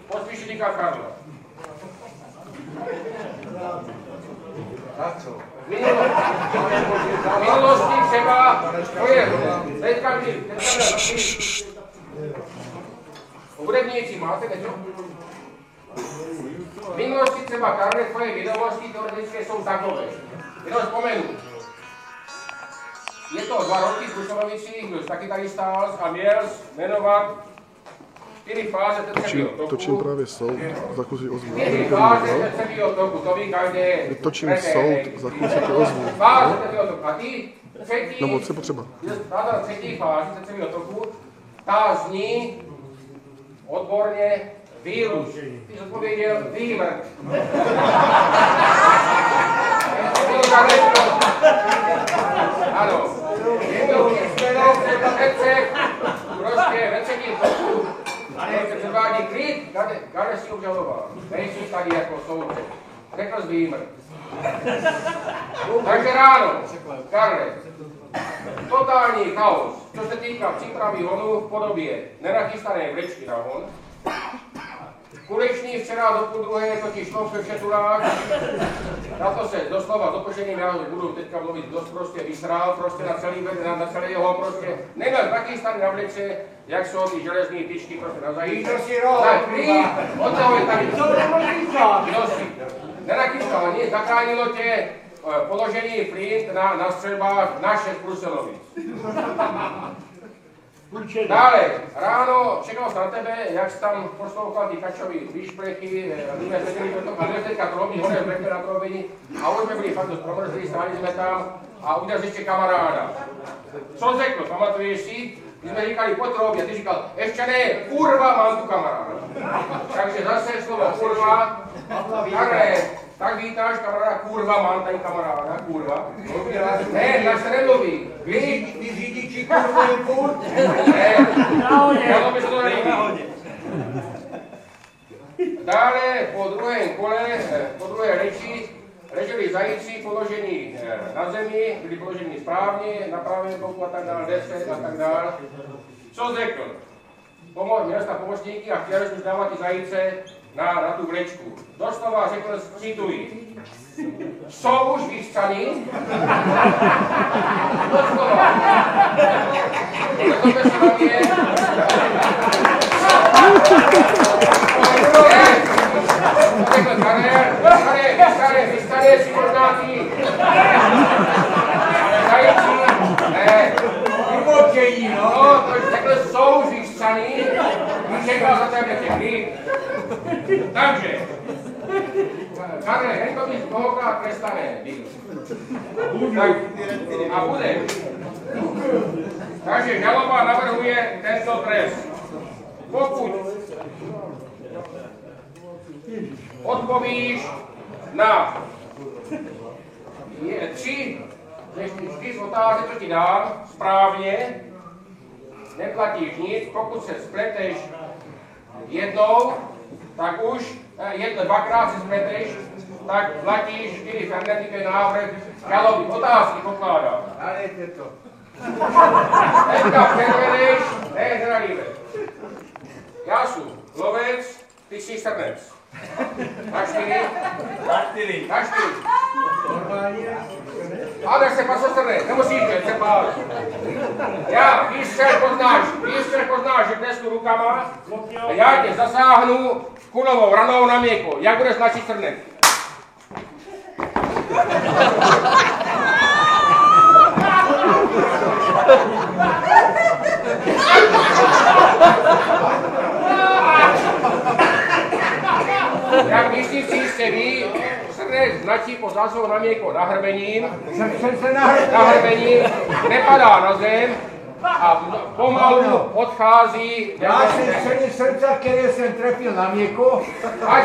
Pospíšeníka Karla. V minulosti třeba, to je, teďka hudebníci máte něco? V minulosti třeba Karle, tvoje vědomosti teoretické jsou takové. Jenom vzpomenu. Je to 2 roky v Kušolovicích, byl taky tady stál a měl jmenovat 4 fáze tepcevého toku. Točím právě soud, zakusí ozvu. 4 fáze tepcevého toku, to ví každý. Točím soud, zakusí ozvu. Fáze tepcevého toku. A ty třetí, nebo co potřeba? Tato třetí fáze tepcevého toku, ta zní odborně výluž. Ty jsi odpověděl výmrt. Ano. Prostě ve třetím toku se předvádí klid, Karle si obžaloval. Nejsi tady jako soudce. Řekl jsi výmrt. Takže ráno, Karle, totální chaos, co se týká přípravy honu v podobě nenachystané vlečky na hon. Kuliční včera do 12:30 totiž šlo ve Všeturách. Na to se doslova s opoštěným jázem budu teďka mluvit, dost prostě vysrál prostě na celé jeho prostě. Neměl taky starý na vlice, jak jsou ty železní tyčky prostě na zajíčce. Tak klid, od toho je tady. Nenakýskal nic, zachránilo tě položený flint na střelbách našich Bruselovic. Dále, ráno čekal jsem na tebe, jak jsi tam poslouchal ty kačový výšplechy, my jsme seděli a měli teďka trobí, hore v na trobení a už jsme byli fakt dost promrzlí, stáli jsme tam a udělal ještě kamaráda. Co řekl, pamatuješ si? My jsme říkali po trobě a ty říkal, ještě ne, kurva, mám tu kamaráda. Takže zase slovo kurva, takhle, tak vítáš kamaráda, kurva, mám tady kamaráda, kurva. Ne, tak se nemluví. Víš, ty řidiči kurva je furt. Ne, já by se to nelíbí. Dále po druhém kole, po druhé řeči, leželi zajíci položení na zemi, byli položeni správně, na pravém boku a tak dále, 10 a tak dále. Co řekl? Měl jste pomocníky a chtěl jsi dávat ty zajíce na tu vlečku. Doslova řekl, cituji. Jsou už vyřčani? Doslova. Nezlobte se na mě. Řekl Karel, vystaně si možná ty. Zajíci, ne. Vymočejí, no. To řekl, jsou už vyřčani. Čekal za tebe těkli. Takže, Karle, jen to bys mnohokrát trestané byl. A bude. Takže žaloba navrhuje tento trest. Pokud odpovíš na 3 otázky, co ti dám, správně, neplatíš nic, pokud se spleteš jednou, tak už dvakrát se spleteš, tak platíš 4 fernetivý návrh žaloby. Otázky pokládám. Nalejte to. Teďka převedeš, ne, nenalíbe. Já jsem lovec, ty jsi srnec. Na 4? Na 4. Ale se pasostrne, nemusíš být, se pál. Já výstřel poznáš, že dnesku rukama a já tě zasáhnu kulovou ranou na měko. Jak budeš naši srnek? Jak myslíš si jste ví, srnec značí po zásahu na měko nahrbením, nepadá na zem a pomalu odchází. Já jsem střední srdce, které jsem trefil na měko. Až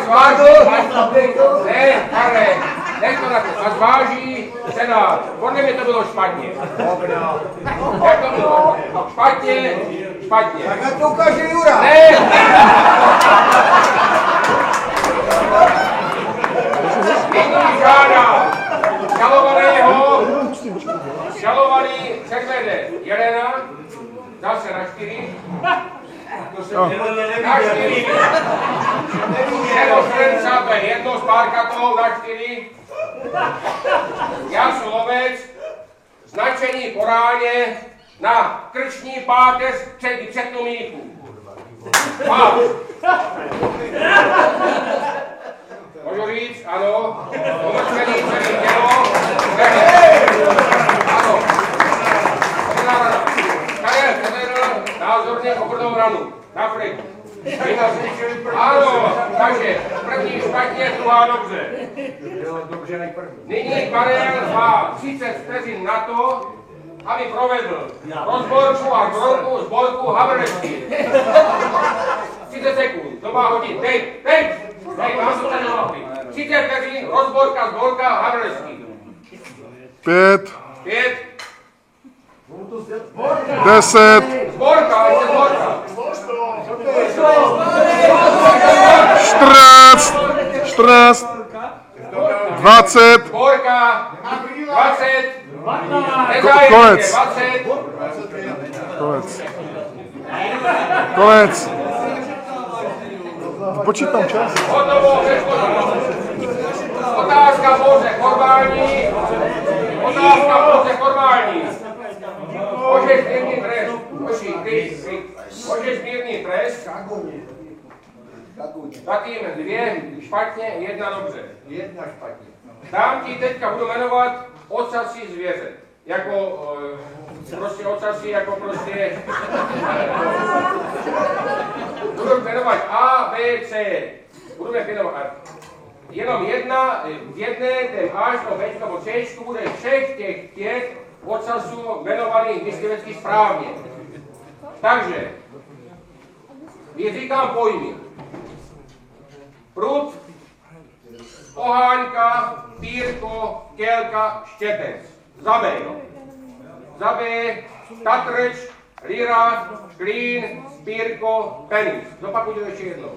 váží senát. Podle mě to bylo špatně. Jak to bylo? Špatně. Tak na to ukáže Jura. Ne! Nyní žádám žalovaný předvede Jelena, zase na 4. Na 4. Nebo jedno s párkatou na 4. Já jsem lovec, značení po ráně na krční páteř před míku. Máš. Můžu říct, ano, pomrčený celý tělo, ano. Karel Federer, názorně obrnou ranu, napryč. Ano, takže první špatně, druhá dobře. Nyní Karel má 30 vteřin na to, aby provedl rozborku a sborku Havernesky. 30 sekund, to má hodit, teď, mám to tady na 30 vteřin, rozborka, sborka Havernesky. 5, 10. 10, Sborka, ještě sborka. 14, 20, Sborka, 20. Konec. 20. Konec. Počítám čas. Hotovo, otázka pouze formální. Můžeš mírný trest. Můžeš mírný trest. Zatím 2 špatně, 1 dobře. Dám ti teďka budu jmenovat ocasí zvěře. Jako prostě ocasí, jako prostě... Budu jmenovat A, B, C. Budeme jmenovat jenom v jedné, ten Až, no Bčko, nebo Ččku bude všech těch 5 ocasů jmenovaných myslivecky správně. Takže, když říkám pojmy. Prut, oháňka, pírko, kelka, štětec. Za B, tatrč, lira, klín, pírko, penis. Zopakuju to ještě jednou.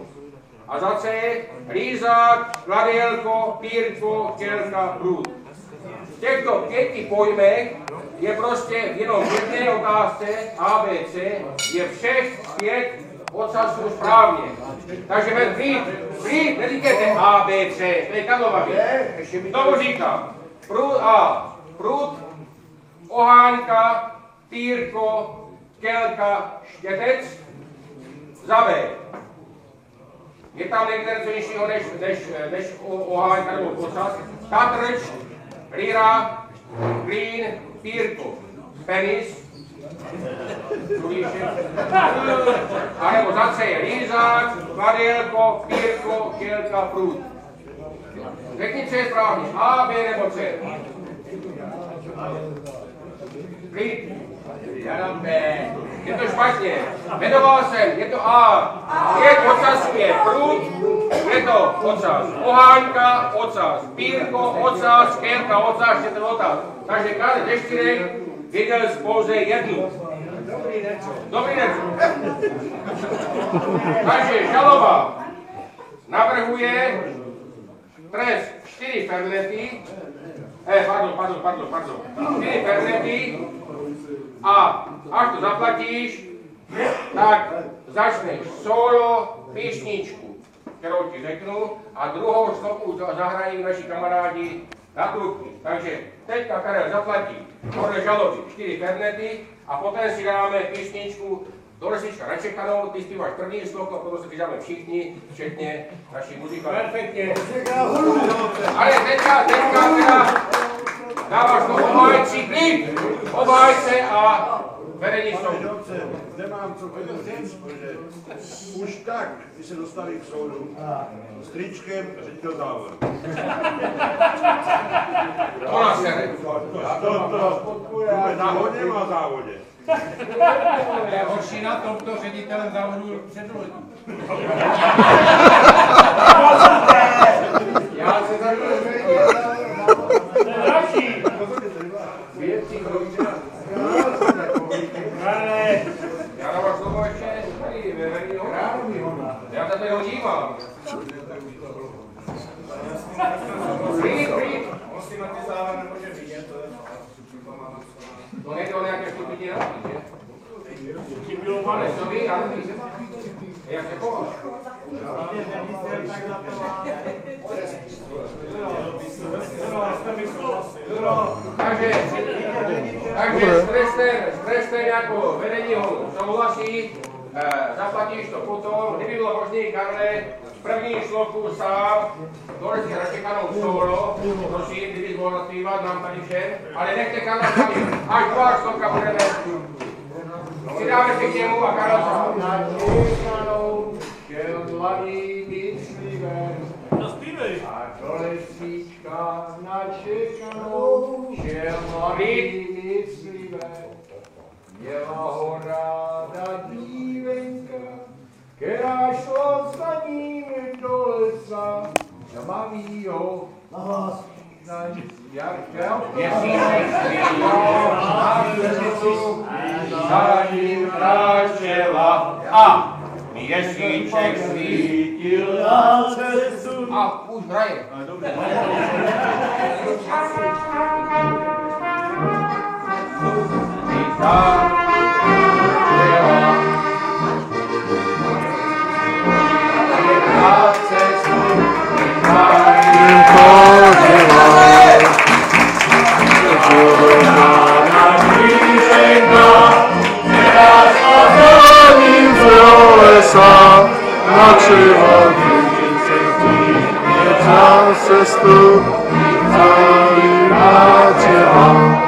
A za C, lízák, kladielko, pírko, kelka, prut. V těchto 5 pojmech je prostě jenom v jedné otázce A, B, C, je všech 5 ocasů správně. Takže ven prýt, neříkejte A, B, C, to je kadlovavý. Znovu říkám, prut, oháňka, pírko, kelka, štětec, za B. Je tam někde něco jiného než oháňka nebo ocas. Tatrč, lira, klín, pírko, penis, a nebo za C je lízák, kladielko, pírko, kelka, prut. Řekni, co je správně, A, B nebo C. Klid. Já dám B. Je to špatně. Jmenoval jsem, je to A. 5 ocasů je prut, je to ocas. Oháňka, ocas. Pírko, ocas, kelka, ocas, je to ocas. Takže každý ze 4 viděl pouze jednu. Dobrý den. Takže žaloba navrhuje trest 4 fernety, pardon. 4 fernety a až to zaplatíš, tak začneš solo písničku, kterou ti řeknu, a druhou sloku zahrají naši kamarádi na trubky. Takže teďka Karel zaplatí podle žaloby 4 fernety a poté si dáme písničku do lesička načekanou, ty zpíváš první slovo, a potom se přidáme všichni, včetně našich muzikantů. Perfektně. Ale teďka teda dáváš to obhájci klid, obhájce a vedení soudu. Nemám co říct, protože už tak, když se dostali k soudu, s tričkem ředitel závodu. To nás sere. Závodně má závodě. Je horší na tom, to ředitelem závodu předloží. Já se za já na vás slovo ještě tady veřejný hodná. Já tady ho dívám. Prýt. On si na ty závar nemůže vidět. To nejde o nějaké stupidní nápady, že? Ale co ví, jak se chováš? Takže strestem jako vedení ho souhlasí, zaplatíš to potom, kdyby bylo možné, Karle, v první sloku sám, dole si račekanou solo, prosím, kdybys mohl naspívat nám tady všem, ale nechte Karla sami, až 2 sloka budeme. Přidáme si k němu a Karla sám. Načekanou šel mladý myslivec, a dole stříčka načekanou šel mladý myslivec. Měla ho ráda dívenka, která šla za ním do lesa, a maví ho na hlas. Měsíček svýho na cestu, za ním kráčela a měsíček svítil na cestu. A už hraje. Načeval cestu, za ním na těla.